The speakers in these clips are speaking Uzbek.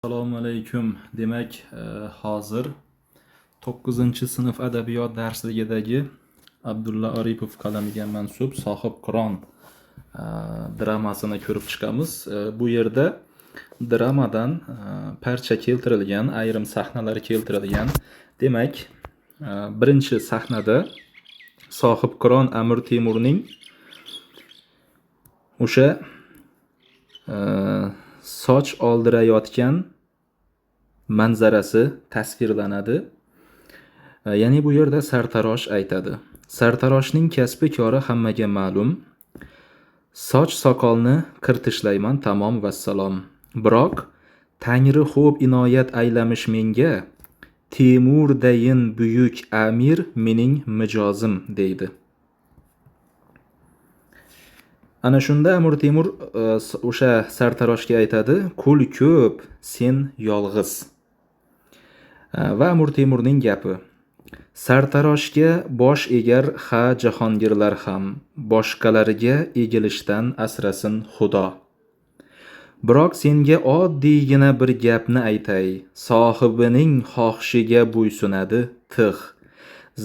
Assalomu alaykum. Demak, hozir 9-sinf adabiyot darsligidagi Abdulla Aripov qalamiga mansub Sohib Qiron dramasini ko'rib chiqamiz. Bu yerda dramadan parcha keltirilgan, ayrim sahnalar keltirilgan. Demak, birinchi sahnada Sohib Qiron Amir Temurning o'sha soch oldirayotgan manzarasi tasvirlanadi. Ya'ni bu yerda sartarosh aytadi. Sartaroshning kasbi kori hammaga ma'lum. Soch soqolni qirtishlayman, tamom vassalom. Biroq Tangri xo'p inoyat aylamish menga, Temurdayin buyuk amir mening mijozim deydi. Ana shunda Amir Temur o'sha sartaroshga aytadi, "Qul ko'p, sen yolg'iz." Va Amir Temurning gapi: "Sartaroshga bosh egar ha jahongirlar ham, boshqalarga egilishdan asrasin Xudo. Biroq senga oddiygina bir gapni aytay, sohibining xohishiga bo'ysunadi tig'.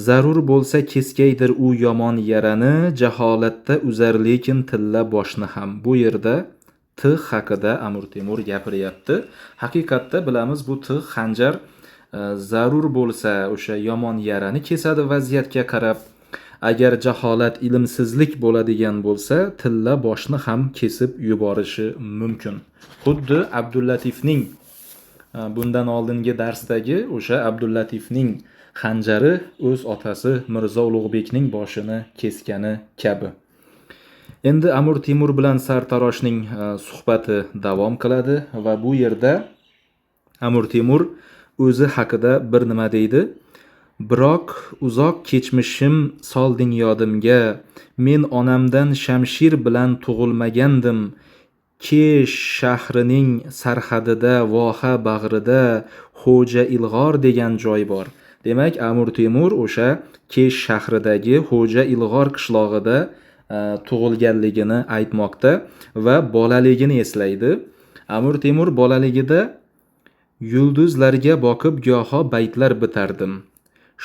Zarur bo'lsa keskaydir u yomon yarani, jaholatda uzar lekin tilla boshni ham." Bu yerda tig' haqida Amir Temur gapiryapti. Haqiqatda bilamiz, bu tig' xanjar zarur bo'lsa o'sha yomon yarani kesadi vaziyatga qarab. Agar jaholat, ilmsizlik bo'ladigan bo'lsa, tilla boshni ham kesib yuborishi mumkin. Xuddi Abdullatifning bundan oldingi darsdagi o'sha Abdullatifning xanjari o'z otasi Mirzo Ulug'bekning boshini kesgani kabi. Endi Amir Temur bilan sartaroshning suhbati davom qiladi va bu yerda Amir Temur o'zi haqida bir nima deydi. "Biroq uzoq kechmishim solding yodimga, men onamdan Shamshir bilan tug'ilmagandim. Kesh shahrining sarhadida, voha bag'rida Xo'ja Ilg'or degan joy bor." Demak, Amir Temur o'sha Kesh shahridagi Xo'ja Ilg'or qishlog'ida tug'ilganligini aytmoqda va bolaligini eslaydi. Amir Temur bolaligida yulduzlarga boqib goho baytlar bitardim.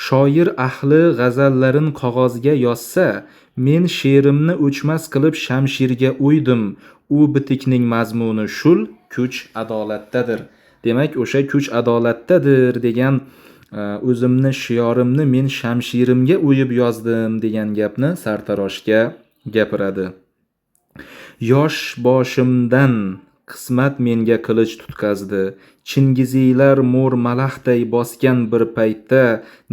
Shoir ahli g'azallarin qog'ozga yozsa, men she'rimni o'chmas qilib Shamshirga uydim. U bitikning mazmuni shul, kuch adolatdadir. Demak, o'sha kuch adolatdadir degan o'zimni shiorimni men Shamshirimga uyib yozdim degan gapni sartaroshga gapiradi. Yosh boshimdan qismat menga qilich tutqazdi. Chingiziylar mo'r malaxday bosgan bir paytda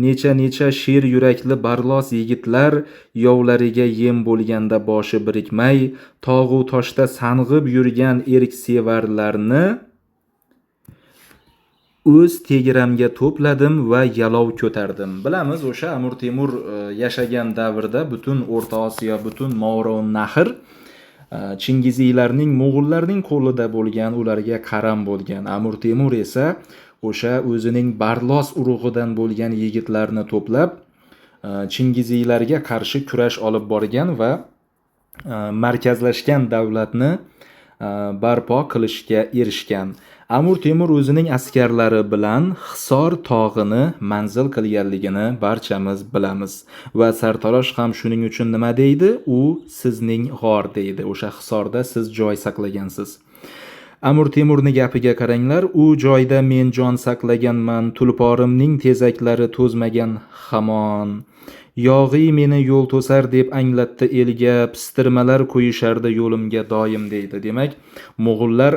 necha sher yurakli barlos yigitlar yovlariga yem bo'lganda boshi birikmay tog'u toshda sang'ib yurgan erksevarlarni o'z tegiramga to'pladim va yalov ko'tardim. Bilamiz, o'sha Amir Temur yashagan davrda butun O'rta Osiyo, butun Movaroun Nahr Chingiziylarning, Mo'g'ullarning qo'lida bo'lgan, ularga qaram bo'lgan. Amir Temur esa o'sha o'zining barlos urug'idan bo'lgan yigitlarni to'plab Chingiziylarga qarshi kurash olib borgan va markazlashgan davlatni barpo qilishga erishgan. Amir Temur o'zining askarlari bilan Hisor tog'ini manzil qilganligini barchamiz bilamiz. Va sartarosh ham shuning uchun nima deydi? U sizning g'or deydi. O'sha Hisorda siz joy saqlagansiz. Amir Temurning gapiga qaranglar, u joyda men jon saqlaganman, tulporimning tezaklari to'zmagan hamon. Yog'iy meni yo'l to'sar deb anglatdi elga, pistirmalar qo'yishardi yo'limga doim deydi. Demak, Mo'g'ullar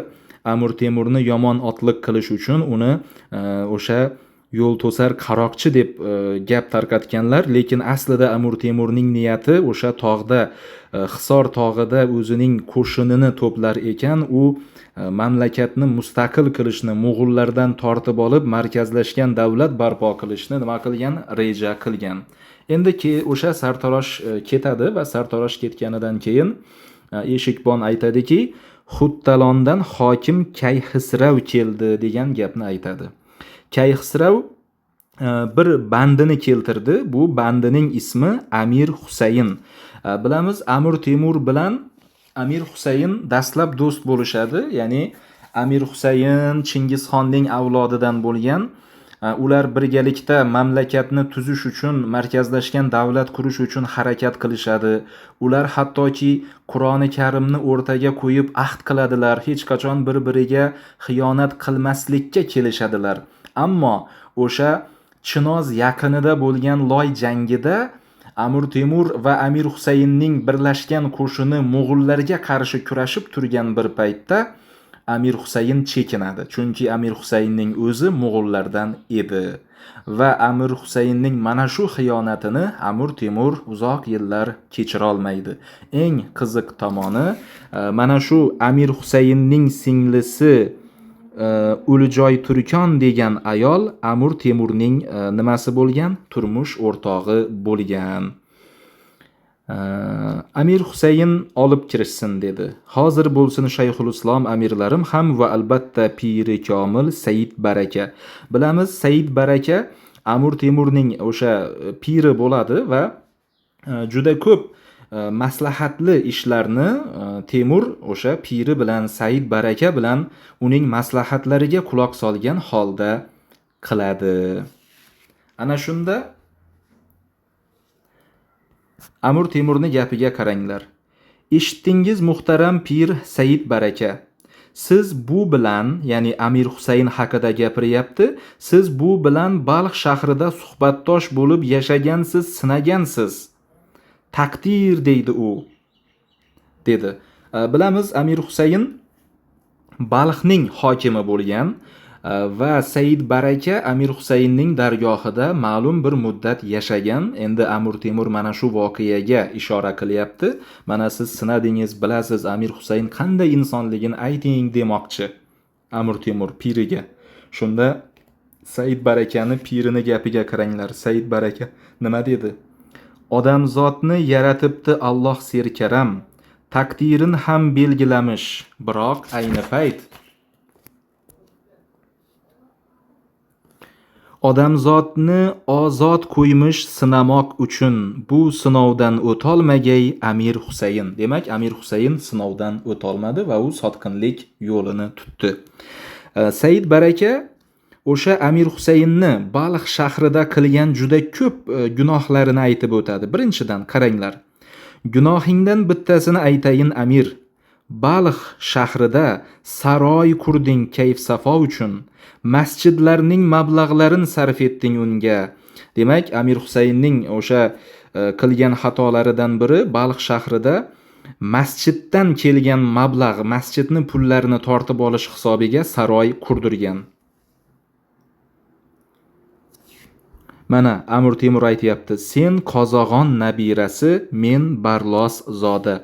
Amir Temurni yomon otliq qilish uchun uni o'sha yo'l to'sar qaroqchi deb gap tarqatganlar, lekin aslida Amir Temurning niyati o'sha tog'da, Hisor tog'ida o'zining qo'shinini to'plar ekan, u mamlakatni mustaqil qilishni, Mo'g'ullardan tortib olib markazlashgan davlat barpo qilishni nima qilgan? Reja qilgan. Endi o'sha sartarosh ketadi va sartarosh ketganidan keyin eshikbon aytadiki, Xuttalondan hokim Kayxisrav keldi degan gapni aytadi. Kayxisrav bir bandini keltirdi. Bu bandining ismi Amir Husayn. Bilamiz, Amir Temur bilan Amir Husayn dastlab do'st bo'lishadi. Ya'ni Amir Husayn Chingizxonning avlodidan bo'lgan. Ular birgalikda mamlakatni tuzish uchun, markazlashgan davlat qurish uchun harakat qilishadi. Ular hattoki Qur'oni Karimni o'rtaga qo'yib ahd qiladilar. Hech qachon bir-biriga xiyonat qilmaslikka kelishadilar. Ammo o'sha Chinoz yaqinida bo'lgan Loy jangida Amir Temur va Amir Husaynning birlashgan qo'shini mo'g'ullarga qarshi kurashib turgan bir paytda Amir Husayn chekinadi. Chunki Amir Husaynning o'zi mo'g'ullardan edi va Amir Husaynning mana shu xiyonatini Amir Temur uzoq yillar kechira olmaydi. Eng qiziq tomoni, mana shu Amir Husaynning singlisi O'lijoy Turkon degan ayol Amir Temurning nimasi bo'lgan? Turmush o'rtog'i bo'lgan. Amir Husayn olib kirishsin dedi. Hozir bo'lsin Shayxul Islom amirlarim ham va albatta Piri Komil Said Baraka. Bilamiz, Said Baraka Amir Temurning o'sha piri bo'ladi va juda ko'p maslahatli ishlarni Temur o'sha piri bilan, Said Baraka bilan uning maslahatlariga quloq solgan holda qiladi. Ana shunda Amir Temurning gapiga qaranglar. Eshitdingiz muhtaram pir Said Baraka. Siz bu bilan, ya'ni Amir Husayn haqida gapiryapti, siz bu bilan Balx shahrida suhbatdosh bo'lib yashagansiz, sinagansiz. Taqdir deydi u, dedi. Bilamiz, Amir Husayn Balxning hokimi bo'lgan va Said Baraka Amir Husaynning dargohida ma'lum bir muddat yashagan. Endi Amir Temur mana shu voqeaga ishora qilyapti. Mana siz sinadingiz, bilasiz Amir Husayn qanday insonligini ayting demoqchi Amir Temur piriga. Shunda Said Barakani pirini gapiga qaranglar. Said Baraka nima dedi? Odamzodni yaratibdi Alloh serkaram, taqdirin ham belgilamish, biroq ayni payt odamzodni ozod qo'ymish sinamoq uchun bu sinovdan o'tolmagay Amir Husayn. Demak, Amir Husayn sinovdan o'tolmadi va u sotqinlik yo'lini tutdi. Said Baraka o'sha Amir Husaynni Balx shahrida qilgan juda ko'p gunohlarini aytib o'tadi. Birinchidan qaranglar. Gunohingdan bittasini aytayin Amir. Balx shahrida saroy qurding kayf safo uchun, masjidlarning mablag'larini sarf etding unga. Demak, Amir Husaynning o'sha qilgan xatolaridan biri Balx shahrida masjiddan kelgan mablag', masjidni pullarini tortib olish hisobiga saroy qurdirgan. Mana Amir Temur aytayapti, sen Qozog'on nabirasi, men Barlos zoda.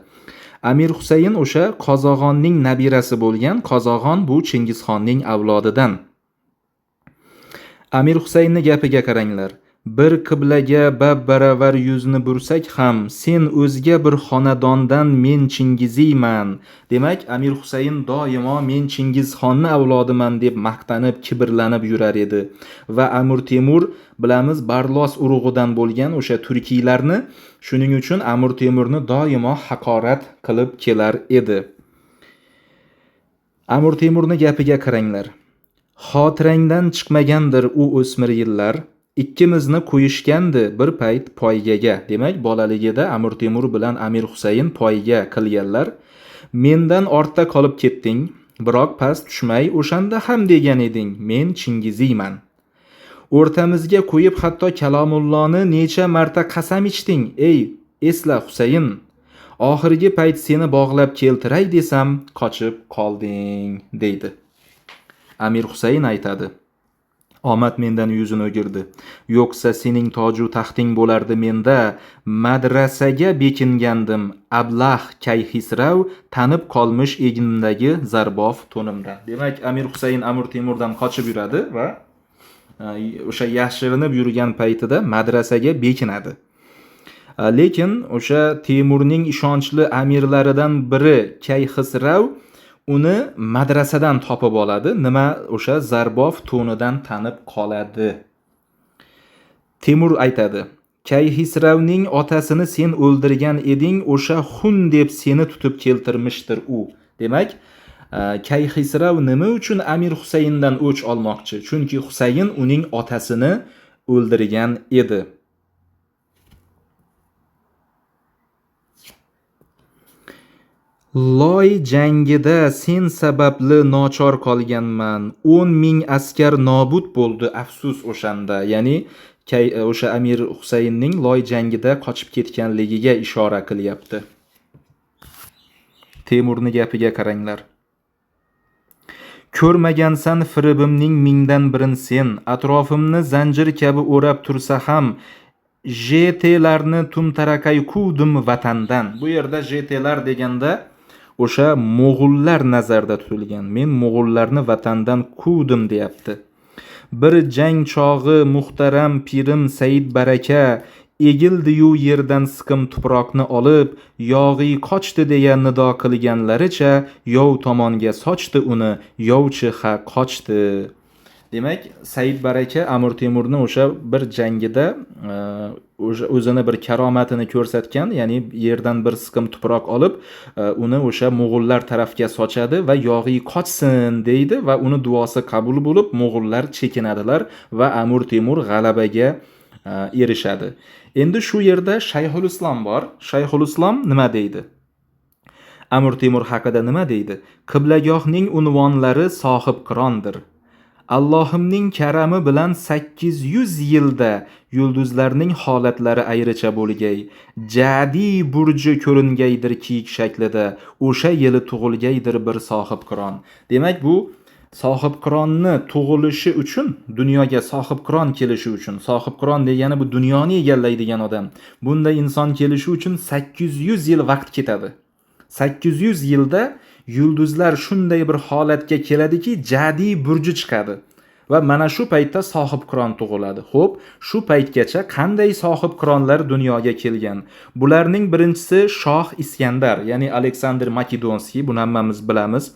Amir Husayn o'sha Qozog'onning nabirasi bo'lgan. Qozog'on bu Chingizxonning avlodidan. Amir Husaynning gapiga qaranglar. Bir qiblaga bab-baravar yuzni bursak ham, sen o'zga bir xonadondan men Chingiziyman. Demak, Amir Husayn doimo men Chingizxonni avlodiman deb maqtanib, kibrlanib yurar edi. Va Amir Temur bilamiz Barlos urug'idan bo'lgan o'sha turkiylarni, shuning uchun Amir Temurni doimo haqorat qilib kelar edi. Amir Temurning gapiga qaranglar. Xotirangdan chiqmagandir u o'smir yillar. Ikkimizni qo'yishgandi bir payt poygaga. Demak, bolaligida Amir Temur bilan Amir Husayn poyga qilganlar. Mendan ortda qolib ketding, biroq past tushmay o'shanda ham degan eding, men Chingiziyman. O'rtamizga qo'yib hatto Kalomulloni necha marta qasam ichding, ey, esla Husayn. Oxirgi payt seni bog'lab keltiray desam, qochib qolding, deydi. Amir Husayn aytadi. Omad mendan yuzini o'girdi. Yo'qsa sening toju taxting bo'lardi menda. Madrasaga bekingandim. Ablah Kayxisrav tanib qolmish egnimdagi zarbof to'nimdan. Demak, Amir Husayn Amir Temurdan qochib yuradi va o'sha yashirinib yurgan paytida madrasaga bekinadi. Lekin o'sha Temurning ishonchli amirlaridan biri Kayxisrav uni madrasadan topib oladi. Nima? O'sha zarbof to'nidan tanib qoladi. Temur aytadi. Kayxisravning otasini sen o'ldirgan eding, o'sha xun deb seni tutib keltirmishdir u. Demak, Kayxisrav nima uchun Amir Husayndan o'ch olmoqchi? Chunki Husayn uning otasini o'ldirgan edi. Loy jangida sen sababli nochor qolganman. 10,000 askar nobud bo'ldi, afsus o'shanda. Ya'ni o'sha Amir Husaynning Loy jangida qochib ketganligiga ishora qilyapti. Temurning gapiga qaranglar. Ko'rmagansan firibimning mingdan birin sen, atrofimni zanjir kabi o'rab tursa ham JTlarni tumtarakay kuvdim vatandan. Bu yerda JTlar deganda o'sha mo'g'ullar nazarda tutilgan. Men mo'g'ullarni vatandan kuvdim deyapti. Bir jang chog'i muhtaram pirim Said Baraka egildi-yu yerdan siqim tuproqni olib, yog'iy qochdi deya nido qilganlaricha yov tomonga sochdi uni, yovchi ha qochdi. Demak, Said Baraka Amir Temurni o'sha bir jangida o'zini bir karomatini ko'rsatgan, ya'ni yerdan bir siqim tuproq olib, uni o'sha mo'g'ullar tarafga sochadi va yog'iy qochsin deydi va uni duosi qabul bo'lib, mo'g'ullar chekinadilar va Amir Temur g'alabaga erishadi. Endi shu yerda Shayxul Islom bor. Shayxul Islom nima deydi? Amir Temur haqida nima deydi? Qiblagohning unvonlari sohib qirondir. Allohimning karami bilan 800 yilda yulduzlarning holatlari ayricha bo'lgay. Jadi burji ko'ringaydir kiyik shaklida, o'sha yili tug'ilgaydir bir sohib qiron. Demak, bu sohib qironni tug'ilishi uchun, dunyoga sohib qiron kelishi uchun, sohib qiron degani bu dunyoni egallaydigan odam. Bunda inson kelishi uchun 800 yil vaqt ketadi. 800 yilda yulduzlar shunday bir holatga keladiki, jadi burji chiqadi va mana shu paytda sohib qiron tug'iladi. Xo'p, shu paytgacha qanday sohib qironlar dunyoga kelgan? Bularning birinchisi Shoh Iskandar, ya'ni Aleksandr Makedonskiy, buni hammamiz bilamiz.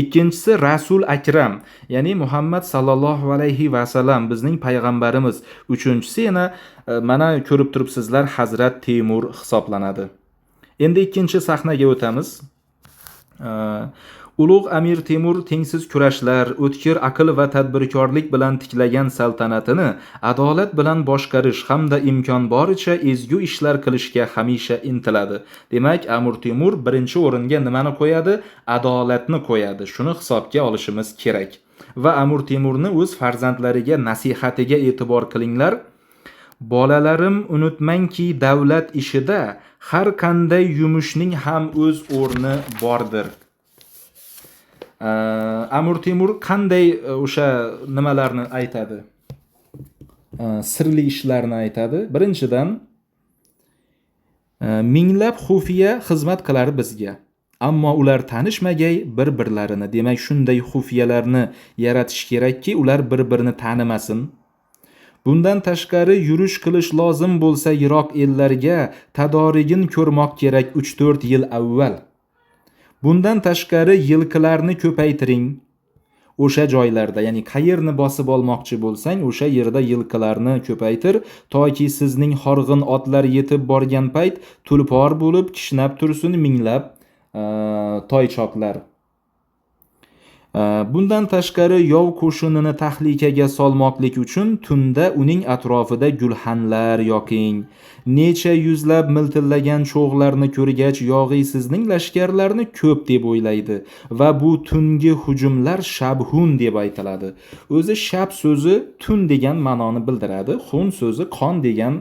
Ikkinchisi Rasul Akram, ya'ni Muhammad sallallohu alayhi va sallam, bizning payg'ambarimiz. Uchinchisi yana mana ko'rib turibsizlar, Hazrat Temur hisoblanadi. Endi ikkinchi sahnaga o'tamiz. Ulug' Amir Temur tengsiz kurashlar, o'tkir aql va tadbirkorlik bilan tiklagan saltanatini adolat bilan boshqarish hamda imkon boricha ezgu ishlar qilishga hamisha intiladi. Demak, Amir Temur birinchi o'ringa nimani qo'yadi? Adolatni qo'yadi. Shuni hisobga olishimiz kerak. Va Amir Temurni o'z farzandlariga nasihatiga e'tibor qilinglar. Bolalarim, unutmangki, davlat ishida har qanday yumushning ham o'z o'rni bordir. Amir Temur qanday o'sha nimalarni aytadi? Sirli ishlarni aytadi. Birinchidan, minglab xufiya xizmat qilar bizga. Ammo ular tanishmagay bir-birlarini. Demak, shunday xufiyalarni yaratish kerakki, ular bir-birini tanimasin. Bundan tashqari yurish qilish lozim bo'lsa yiroq ellarga tadorigin ko'rmoq kerak 3-4 yil avval. Bundan tashqari yilqilarni ko'paytiring. O'sha joylarda, ya'ni qayerni bosib olmoqchi bo'lsang, o'sha yerda yilqilarni ko'paytir, toki sizning horg'in otlar yetib borgan payt tulpor bo'lib kishnab tursin minglab toychoqlar. Bundan tashqari yov qo'shinini tahlikaga solmoqlik uchun tunda uning atrofida gulxanlar yoqing. Necha yuzlab miltillagan cho'g'larni ko'rgach, yog'iy sizning lashkarlarni ko'p deb o'ylaydi va bu tungi hujumlar shabhun deb aytiladi. O'zi shab so'zi tun degan ma'noni bildiradi, xun so'zi qon degan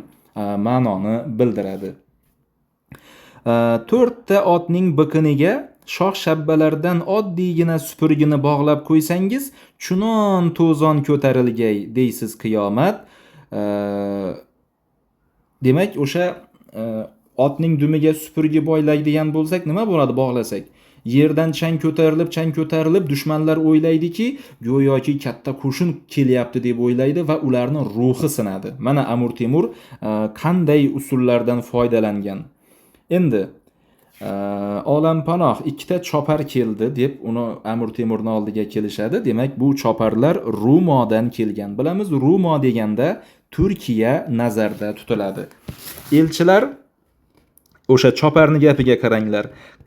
ma'noni bildiradi. 4 ta otning biqiniga shoh shabbalardan oddiygina supurgini bog'lab qo'ysangiz, chunon to'zon ko'tarilgay deysiz qiyomat. Demak, o'sha otning dumiga supurgi boylaydigan bo'lsak, nima bo'ladi bog'lasak? Yerdan chang ko'tarilib, dushmanlar o'ylaydiki, go'yoki katta qo'shin kelyapti deb o'ylaydi va ularning ruhi sinadi. Mana Amir Temur qanday usullardan foydalangan. Endi olampanoh 2 ta chopar keldi deb uni Amir Temurning oldiga kelishadi. Demak, bu choparlar Rumodan kelgan. Bilamiz, Rumo deganda Turkiya nazarda tutiladi. O'sha choparni gapiga qaranglar.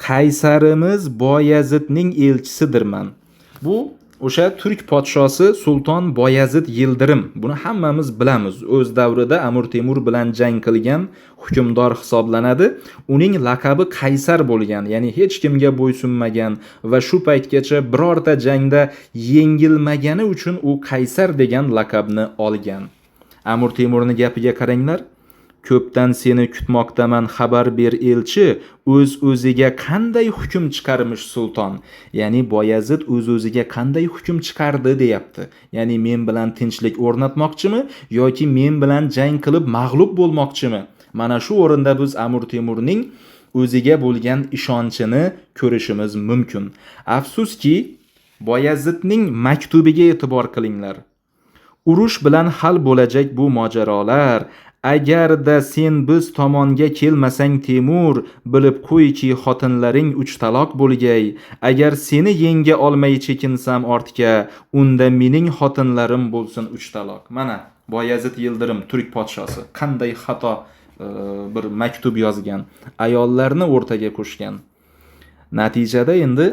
Qaysarimiz Boyazidning elchisidirman. Bu o'sha turk podshosi Sulton Boyazid Yildirim. Buni hammamiz bilamiz. O'z davrida Amir Temur bilan jang qilgan hukmdor hisoblanadi. Uning laqabi Qaysar bo'lgan, ya'ni hech kimga bo'ysunmagan va shu paytgacha birorta jangda yengilmagani uchun u Qaysar degan laqabni olgan. Amir Temurning gapiga qaranglar. Ko'pdan seni kutmoqdaman, xabar ber elchi, o'z-o'ziga qanday hukm chiqarmish sulton. Ya'ni Boyazid o'z-o'ziga qanday hukm chiqardi deyapti. Ya'ni men bilan tinchlik o'rnatmoqchimi yoki men bilan jang qilib mag'lub bo'lmoqchimi? Mana shu o'rinda biz Amir Temurning o'ziga bo'lgan ishonchini ko'rishimiz mumkin. Afsuski, Boyazidning maktubiga e'tibor qilinglar. Urush bilan hal bo'lajak bu mojarolar. Agarda sen biz tomonga kelmasang Temur, bilib qo'yki xotinlaring 3 taloq bo'lgay. Agar seni yenga olmay chekinsam ortga, unda mening xotinlarim bo'lsin 3 taloq. Mana Boyazid Yildirim turk podshosi qanday xato bir maktub yozgan, ayollarni o'rtaga qo'shgan. Natijada endi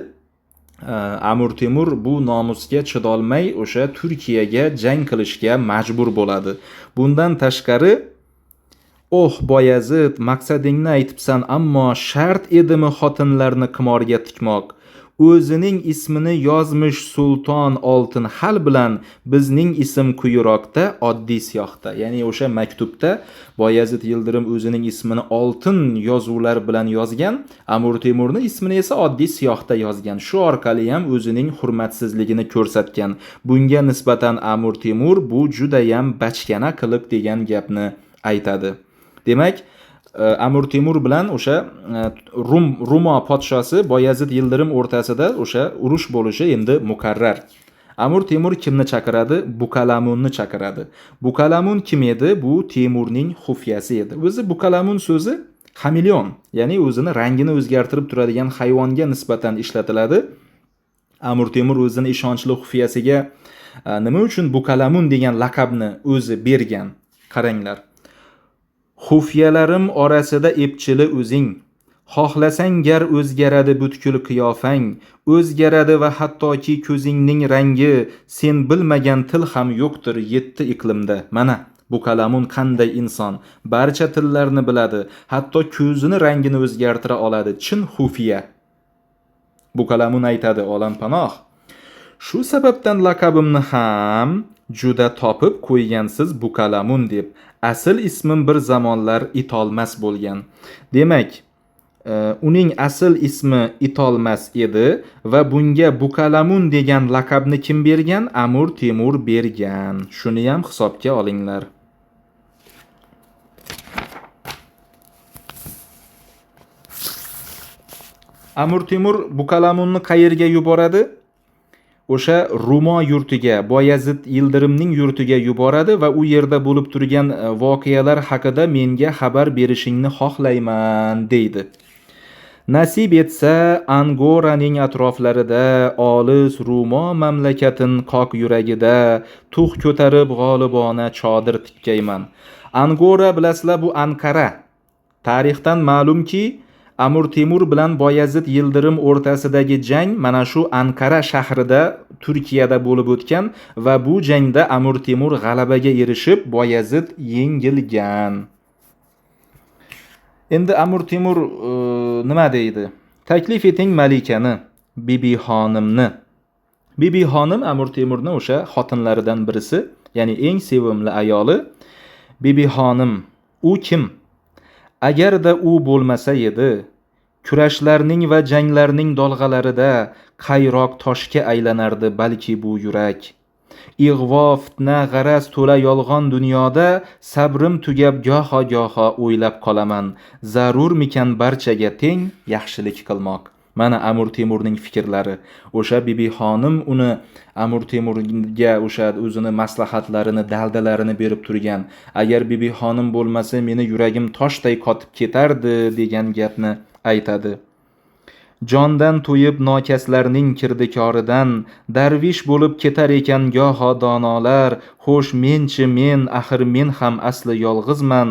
Amir Temur bu nomusga chidolmay o'sha Turkiyaga jang qilishga majbur bo'ladi. Bundan tashqari, Boyazid, maqsadingni aytibsan, ammo shart edimi xotinlarni qimorga tikmoq? O'zining ismini yozmish sulton oltin hal bilan bizning ism quyiroqda oddiy siyohda. Ya'ni o'sha maktubda Boyazid Yildirim o'zining ismini oltin yozuvlar bilan yozgan, Amir Temurning ismini esa oddiy siyohda yozgan. Shu orqali ham o'zining hurmatsizligini ko'rsatgan. Bunga nisbatan Amir Temur bu juda ham bachkana qilib degan gapni aytadi. Demak, Amir Temur bilan o'sha Rumo podshosi Boyazid Yildirim o'rtasida o'sha urush bo'lishi endi muqarrar. Amir Temur kimni chaqiradi? Bukalamunni chaqiradi. Bukalamun kim edi? Bu Temurning xufiyasi edi. O'zi Bukalamun so'zi xameleon, ya'ni o'zini rangini o'zgartirib turadigan hayvonga nisbatan ishlatiladi. Amir Temur o'zining ishonchli xufiyasiga nima uchun Bukalamun degan laqabni o'zi bergan? Qaranglar. Xufiyalarim orasida epchili o'zing. Xohlasang gar o'zgaradi butkul qiyofang, o'zgaradi va hattoki ko'zingning rangi, sen bilmagan til ham yo'qdir 7 iqlimda. Mana Bukalamun qanday inson, barcha tillarni biladi, hatto ko'zini rangini o'zgartira oladi. Chin xufiya. Bukalamun aytadi, olam-panoh. Shu sababdan laqabimni ham juda topib qo'ygansiz Bukalamun deb. Asl ismim bir zamonlar Itolmas bo'lgan. Demak, uning asl ismi Itolmas edi va bunga Bukalamun degan laqabni kim bergan? Amir Temur bergan. Shuni ham hisobga olinglar. Amir Temur Bukalamunni qayerga yuboradi? O'sha Rumo yurtiga, Boyazid Yildirimning yurtiga yuboradi va u yerda bo'lib turgan voqealar haqida menga xabar berishingni xohlayman deydi. Nasib etsa, Angoraning atroflarida, olis Rumo mamlakatin qoq yuragida tug' ko'tarib g'olibona chodir tikkayman. Angora bilasizlar, bu Anqara. Tarixdan ma'lumki, Amir Temur bilan Boyazid Yildirim o'rtasidagi jang mana shu Anqara shahrida, Turkiyada bo'lib o'tgan va bu jangda Amir Temur g'alabaga erishib, Boyazid yengilgan. Endi Amir Temur nima deydi? Taklif eting malikani, Bibi xonimni. Bibi xonim Amir Temurning o'sha xotinlaridan birisi, ya'ni eng sevimli ayoli. Bibi xonim, u kim? Agarda u bo'lmasa edi, kurashlarning va janglarning dolg'alarida qayroq toshga aylanardi balki bu yurak. Ig'vo, fitna, g'araz to'la yolg'on dunyoda sabrim tugab goho o'ylab qolaman. Zarurmikan barchaga teng yaxshilik qilmoq. Mana Amir Temurning fikrlari. O'sha Bibi xonim uni Amir Temurga o'sha o'zini maslahatlarini, daldalarini berib turgan. Agar Bibi xonim bo'lmasa, meni yuragim toshday qotib ketardi degan gapni aytadi. Jondan to'yib nokaslarning kirdikoridan, darvish bo'lib ketar ekan goho donolar. Xo'sh men axir men ham asli yolg'izman.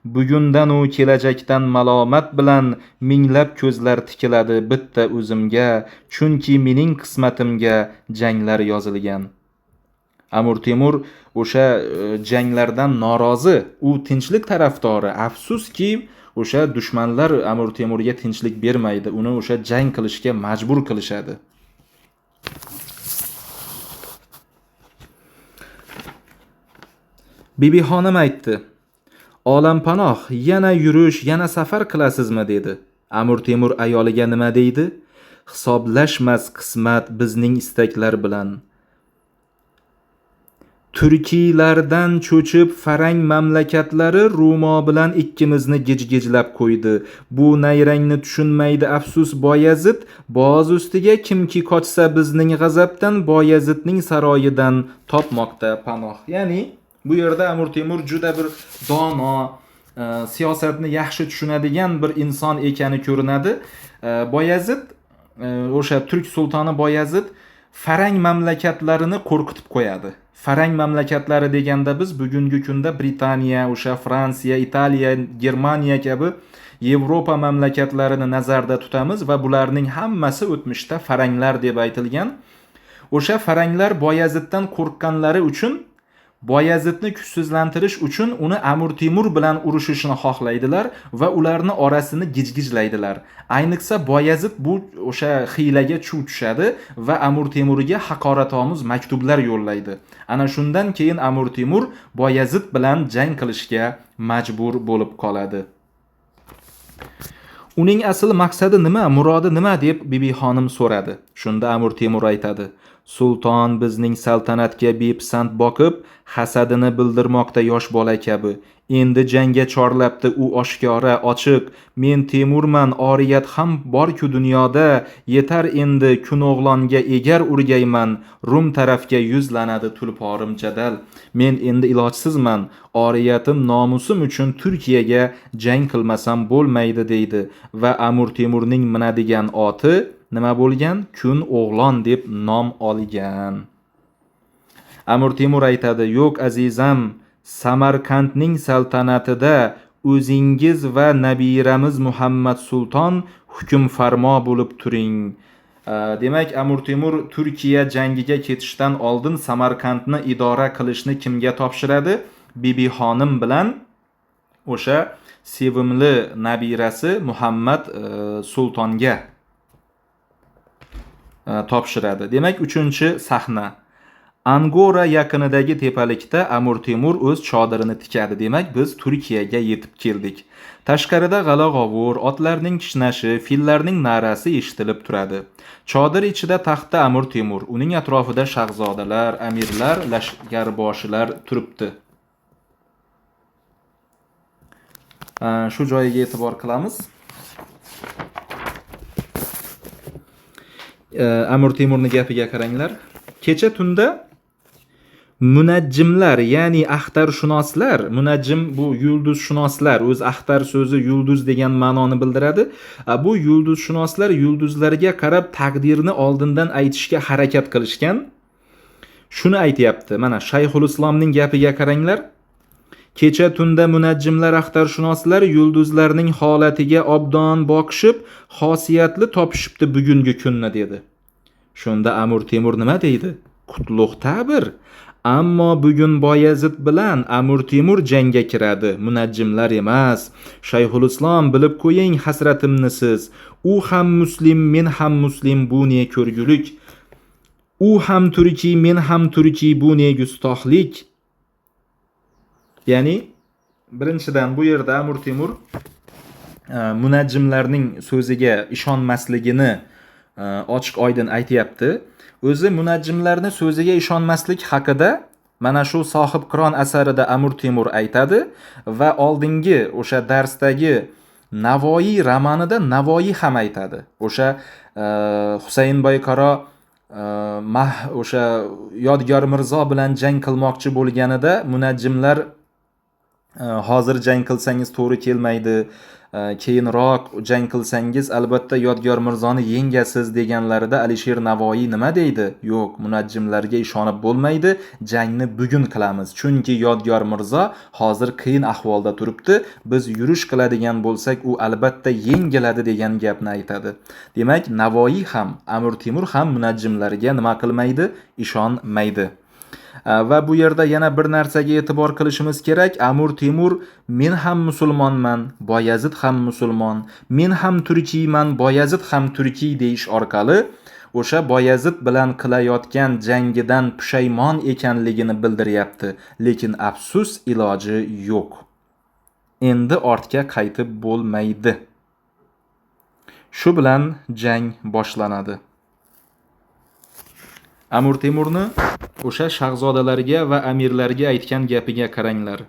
Bugundan u kelajakdan malomat bilan minglab ko'zlar tikiladi bitta o'zimga, chunki mening qismatimga janglar yozilgan. Amir Temur o'sha janglardan norozi, u tinchlik tarafdori. Afsuski, o'sha dushmanlar Amir Temurga tinchlik bermaydi, uni o'sha jang qilishga majbur qilishadi. Bibi xonim aytdi: "Olampanoh, yana yurish, yana safar qilasizmi?" dedi. Amir Temur ayoliga nima deydi? "Hisoblashmas qismat bizning istaklar bilan. Turkiylardan cho'chib farang mamlakatlari Rumo bilan ikkimizni gijgijlab qo'ydi. Bu nayrangni tushunmaydi afsus Boyazid. Boz ustiga kimki qochsa bizning g'azabdan Boyazidning saroyidan topmoqda panoh." Ya'ni bu yerda Amir Temur juda bir dono, siyosatni yaxshi tushunadigan bir inson ekani ko'rinadi. Boyazid, o'sha turk sultoni Boyazid farang mamlakatlarini qo'rqitib qo'yadi. Farang mamlakatlari deganda biz bugungi kunda Britaniya, o'sha Fransiya, Italiya, Germaniya kabi Yevropa mamlakatlarini nazarda tutamiz va bularning hammasi o'tmishda faranglar deb aytilgan. O'sha faranglar Boyaziddan qo'rqqanlari uchun, Boyazidni kuchsizlantirish uchun uni Amir Temur bilan urushishni xohlaydilar va ularni orasini gijgijlaydilar. Ayniqsa Boyazid bu o'sha hiylaga chuv tushadi va Amir Temurga haqoratomuz maktublar yo'llaydi. Ana shundan keyin Amir Temur Boyazid bilan jang qilishga majbur bo'lib qoladi. Uning asl maqsadi nima, murodi nima deb Bibi xonim so'radi. Shunda Amir Temur aytadi: "Sulton bizning saltanatga bepisand boqib, hasadini bildirmoqda yosh bola kabi. Endi jangga chorlabdi u oshkora, ochiq. Men Temurman, oriyat ham bor-ku dunyoda. Yetar endi kun o'g'longa egar urgayman. Rum tarafga yuzlanadi tulporim jadal. Men endi ilojsizman. Oriyatim nomusim uchun Turkiyaga jang qilmasam bo'lmaydi" deydi va Amir Temurning minadigan oti nima bo'lgan? Kun o'g'lon deb nom olgan. Amir Temur aytadi: "Yo'q azizam, Samarqandning saltanatida o'zingiz va nabiramiz Muhammad Sulton hukm farmo bo'lib turing." Demak, Amir Temur Turkiya jangiga ketishdan oldin Samarqandni idora qilishni kimga topshiradi? Bibi xonim bilan o'sha sevimli nabirasi Muhammad Sultonga topshiradi. Demak, 3-sahna. Angora yaqinidagi tepalikda Amir Temur o'z chodirini tikadi. Demak, biz Turkiyaga yetib keldik. Tashqarida g'ala-g'ovur, otlarning kishnashi, fillarning na'rasi eshitilib turadi. Chodir ichida taxtda Amir Temur, uning atrofida shahzodalar, amirlar, lashkarboshilar turibdi. Shu joyiga e'tibor qilamiz. Amir Temurning gapiga qaranglar. Kecha tunda munajjimlar, ya'ni axtarshunoslar, munajjim bu yulduzshunoslar, o'z axtar so'zi yulduz degan ma'noni bildiradi. Bu yulduzshunoslar yulduzlarga qarab taqdirni oldindan aytishga harakat qilishgan. Shuni aytayapti. Mana Shayxul Islomning gapiga qaranglar. Kecha tunda munajjimlar, axtarshunoslar yulduzlarning holatiga obdon boqishib, xosiyatli topishibdi bugungi kunni dedi. Shunda Amir Temur nima deydi? Qutlug' ta'bir. Ammo bugun Boyazid bilan Amir Temur jangga kiradi, munajjimlar emas. Shayxul Islom, bilib qo'ying hasratimni siz. U ham muslim, men ham muslim, bu ne ko'rgulik. U ham turkiy, men ham turkiy, bu ne gustohlik. Ya'ni birinchidan bu yerda Amir Temur munajjimlarning so'ziga ishonmasligini ochiq oydin aytayapti. O'zi munajjimlarni so'ziga ishonmaslik haqida mana shu Sohib Qiron asarida Amir Temur aytadi va oldingi o'sha darsdagi Navoiy romanida Navoiy ham aytadi. O'sha Husayn Boyqaro o'sha Yodgor Mirzo bilan jang qilmoqchi bo'lganida munajjimlar hozir jang qilsangiz to'g'ri kelmaydi, keyinroq jang qilsangiz albatta Yodgor Mirzoni yengasiz deganlarida Alisher Navoiy nima deydi? Yo'q, munajjimlarga ishonib bo'lmaydi, jangni bugun qilamiz. Chunki Yodgor Mirzo hozir qiyin ahvolda turibdi. Biz yurish qiladigan bo'lsak, u albatta yengiladi degan gapni aytadi. Demak, Navoiy ham, Amir Temur ham munajjimlarga nima qilmaydi? Ishonmaydi. Va bu yerda yana bir narsaga e'tibor qilishimiz kerak. Amir Temur men ham musulmonman, Boyazid ham musulmon, men ham turkiyman, Boyazid ham turkiy deyish orqali o'sha Boyazid bilan qilayotgan jangidan pushaymon ekanligini bildiryapti. Lekin afsus, iloji yo'q. Endi ortga qaytib bo'lmaydi. Shu bilan jang boshlanadi. Amir Temurni o'sha shahzodalarga va amirlarga aytgan gapiga qaranglar.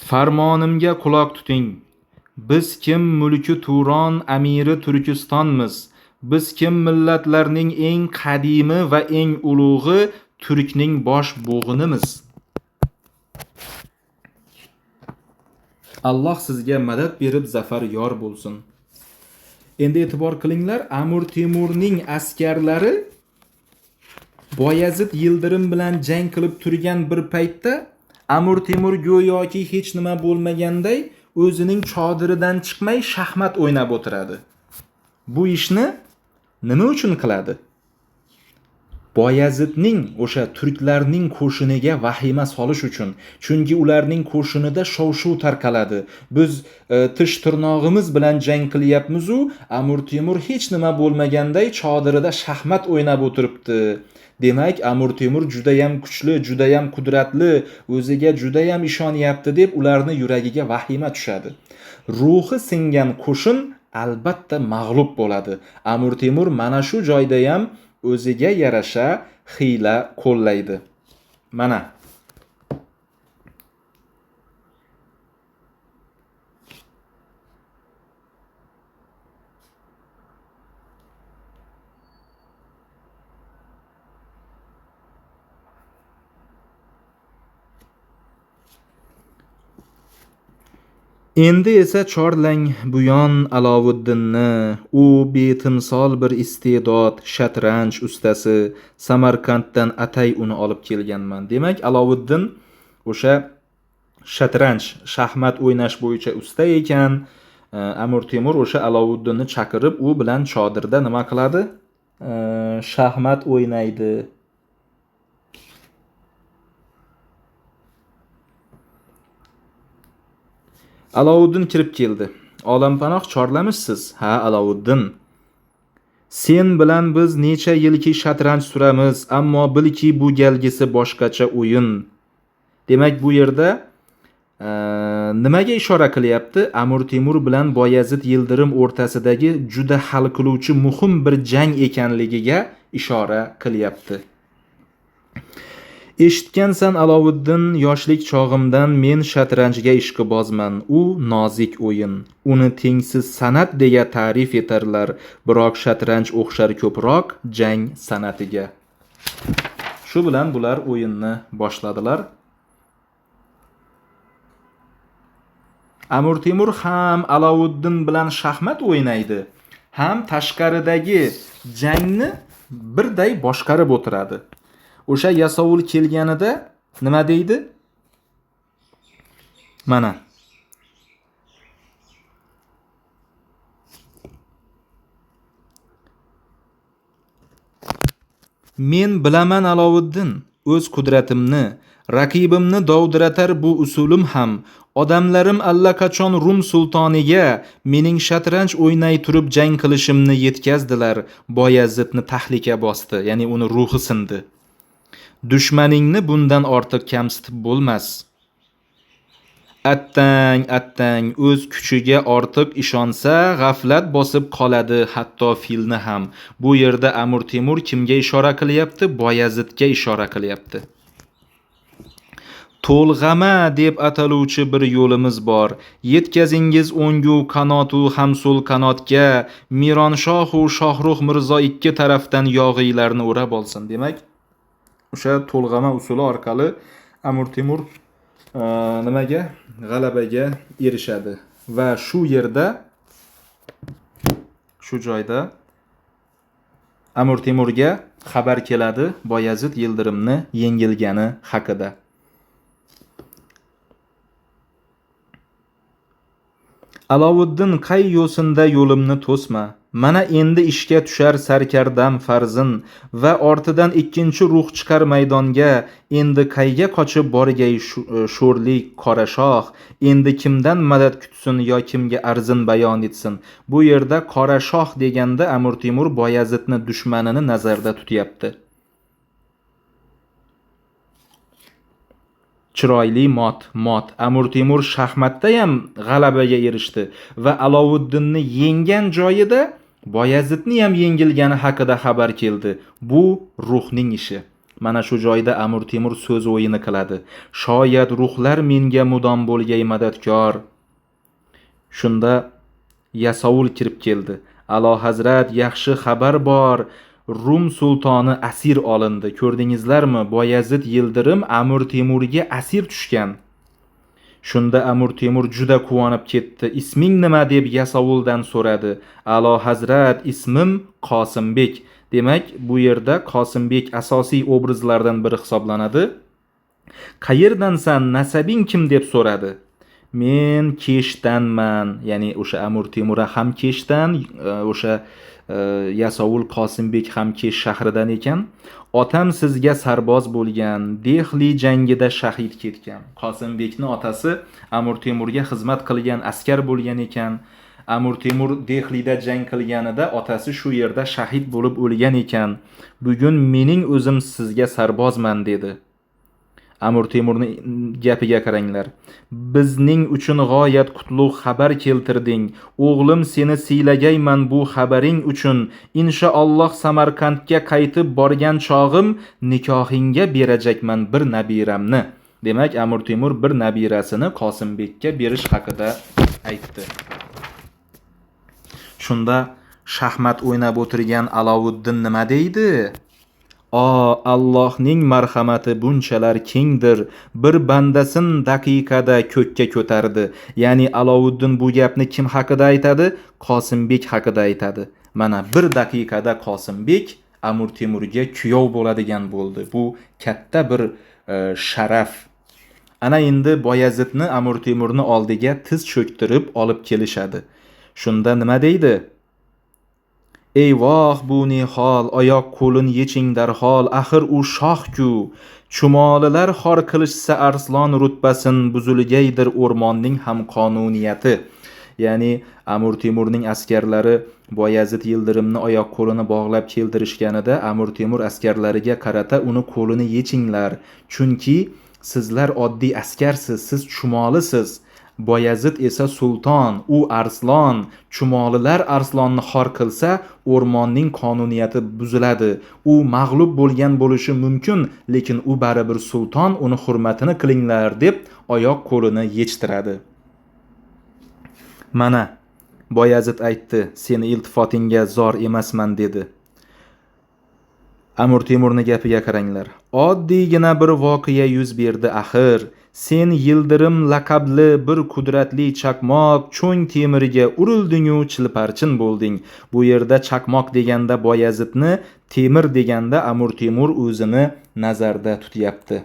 Farmonimga quloq tuting. Biz kim mulki Turon, amiri Turkistonmiz. Biz kim millatlarning eng qadimi va eng ulug'i, Turkning bosh bo'g'inimiz. Alloh sizga madad berib zafar yor bo'lsin. Endi e'tibor qilinglar, Amir Temurning askarlari Boyazid Yildirim bilan jang qilib turgan bir paytda Amir Temur go'yoki hech nima bo'lmaganday o'zining chodiridan chiqmay shaxmat o'ynab o'tiradi. Bu ishni nima uchun qiladi? Boyazidning o'sha turklarning qo'shiniga vahima solish uchun. Chunki ularning qo'shinida shov-shuv tarqaladi. Biz tish tirnog'imiz bilan jang qilyapmiz-u, Amir Temur hech nima bo'lmaganday chodirida shaxmat o'ynab o'tiribdi. Demak, Amir Temur juda ham kuchli, juda ham qudratli, o'ziga juda ham ishonyapti deb ularni yuragiga vahima tushadi. Ruhi singan qo'shin albatta mag'lub bo'ladi. Amir Temur mana shu joyda ham o'ziga yarasha hiyla qo'llaydi. Mana endi esa chorlang buyon Alovuddinni, u betimsol bir iste'dod, shatranj ustasi, Samarqanddan atay uni olib kelganman. Demak, Alovuddin o'sha shatranj, shaxmat o'ynash bo'yicha usta ekan. Amir Temur o'sha Alovuddinni chaqirib, u bilan chodirda nima qiladi? Shaxmat o'ynaydi. Alovuddin kirib keldi. Olampanoh chorlamishsiz? Ha, Alovuddin. Sen bilan biz necha yilki shatranj suramiz, ammo bilki bu galgisi boshqacha o'yin. Demak, bu yerda nimaga ishora qilyapti? Amir Temur bilan Boyazid Yildirim o'rtasidagi juda hal qiluvchi muhim bir jang ekanligiga ishora qilyapti. Eshitgansan Alovuddin, yoshlik chog'imdan men shatranjga ishqibozman. U nozik o'yin. Uni tengsiz san'at deya ta'rif etarlar, biroq shatranj o'xshar ko'proq jang san'atiga. Shu bilan bular o'yinni boshladilar. Amir Temur ham Alovuddin bilan shaxmat o'ynaydi, ham tashqaridagi jangni birday boshqarib o'tiradi. O'sha yasovul kelganida nima deydi? Mana. Men bilaman Alovuddin, o'z qudratimni, raqibimni dovdiratar bu usulim ham. Odamlarim allaqachon Rum sultoniga mening shatranj o'ynay turib jang qilishimni yetkazdilar. Boyazidni tahlika bosdi, ya'ni uni ruhi sindi. Dushmaningni bundan ortiq kamsitib bo'lmas. Attang, o'z kuchiga ortiq ishonsa, g'aflat bosib qoladi, hatto filni ham. Bu yerda Amir Temur kimga ishora qilyapti? Boyazidga ishora qilyapti. To'lg'ama deb ataluvchi bir yo'limiz bor. Yetkazingiz o'ngu qanotu hamsul qanotga, Mironshoh u Shohruh Mirzo ikki tarafdan yog'iylarni o'rab olsin. Demak, o'sha to'lg'ama usuli orqali Amir Temur nimaga g'alabaga erishadi va shu yerda shu joyda Amir Temurga xabar keladi Boyazid Yildirimni yengilgani haqida. Alovuddin qay yo'sinda yo'limni to'sma. Mana endi ishga tushar sarkardam farzin va ortidan ikkinchi ruh chiqar maydonga. Endi qayga qochib borgay sho'rli qora shoh. Endi kimdan madad kutsin yo kimga arzin bayon etsin. Bu yerda qora shoh deganda Amir Temur Boyazidni dushmanini nazarda tutyapti. Chiroyli mot. Amir Temur shaxmatda ham g'alabaga erishdi va Alovuddinni yenggan joyida Boyazidni ham yengilgani haqida xabar keldi. Bu ruhning ishi. Mana shu joyda Amir Temur so'z o'yini qiladi. Shoyat ruhlar menga mudom bo'lgay madadkor. Shunda Yasovul kirib keldi. Alo Hazrat, yaxshi xabar bor. Rum sultoni asir olindi. Ko'rdingizlarmi? Boyazid Yildirim Amir Temurga asir tushgan. Shunda Amir Temur juda quvonib ketdi. Isming nima deb Yasovuldan so'radi. Alo Hazrat, ismim Qosimbek. Demak, bu yerda Qosimbek asosiy obrazlardan biri hisoblanadi. Qayerdansan, nasabing kim deb so'radi. Men Keshdanman. Ya'ni o'sha Amir Temur ham Keshdan, o'sha Yasovul Qosimbek ham Kesh shahridan ekan. Otam sizga sarboz bo'lgan, Dehli jangida shahid ketgan. Qosimbekni otasi Amir Temurga xizmat qilgan askar bo'lgan ekan. Amir Temur Dehlida jang qilganida otasi shu yerda shahid bo'lib o'lgan ekan. Bugun mening o'zim sizga sarbozman dedi. Amir Temurning gapiga qaranglar. Bizning uchun g'oyat qutlug' xabar keltirding. O'g'lim seni siylagayman bu xabaring uchun. Inshaalloh Samarqandga qaytib borgan chog'im nikohingga berajakman bir nabiramni. Demak, Amir Temur bir nabirasini Qosimbekka berish haqida aytdi. Shunda shaxmat o'ynab o'tirgan Alovuddin nima deydi? Allohning marhamati bunchalar kengdir. Bir bandasin daqiqada ko'kka ko'tardi. Ya'ni Alovuddin bu gapni kim haqida aytadi? Qosimbek haqida aytadi. Mana bir daqiqada Qosimbek Amir Temurga kuyov bo'ladigan bo'ldi. Bu katta bir sharaf. Ana endi Boyazidni Amir Temurni oldiga tiz cho'ktirib olib kelishadi. Shunda nima deydi? Eyvoh bu ne hol, oyoq qo'lin yeching darhol, axir u shoh-ku. Chumolilar xor qilishsa arslon rutbasin, buzilgaydir o'rmonning ham qonuniyati. Ya'ni Amir Temurning askarlari Boyazid Yildirimni oyoq qo'lini bog'lab keltirishganida Amir Temur askarlariga qarata uni qo'lini yechinglar. Chunki sizlar oddiy askarsiz, siz chumolisiz. Boyazid esa sulton, u arslon. Chumolilar arslonni xor qilsa, o'rmonning qonuniyati buziladi. U mag'lub bo'lgan bo'lishi mumkin, lekin u baribir sulton, uni hurmatini qilinglar deb oyoq qo'lini yechtiradi. Mana Boyazid aytdi, seni iltifotingga zor emasman dedi. Amir Temurning gapiga qaranglar. Oddiygina bir voqea yuz berdi axir. Sen Yildirim laqabli bir qudratli chaqmoq cho'ng temiriga urilding-u chilparchin bo'lding. Bu yerda chaqmoq deganda Boyazidni, temir deganda Amir Temur o'zini nazarda tutyapti.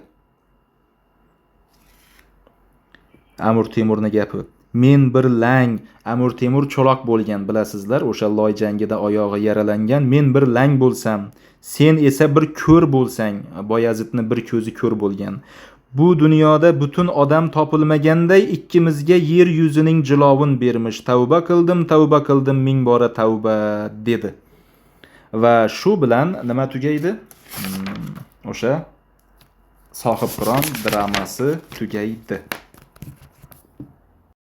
Amir Temurning gapi. Men bir lang, Amir Temur cho'loq bo'lgan, bilasizlar, o'sha loy jangida oyog'i yaralangan. Men bir lang bo'lsam, sen esa bir ko'r bo'lsang, Boyazidni bir ko'zi ko'r bo'lgan. Bu dunyoda butun odam topilmaganday ikkimizga yer yuzining jilovin bermish. Tavba qildim, ming bora tavba dedi. Va shu bilan nima tugaydi? O'sha Sohibqiron dramasi tugaydi.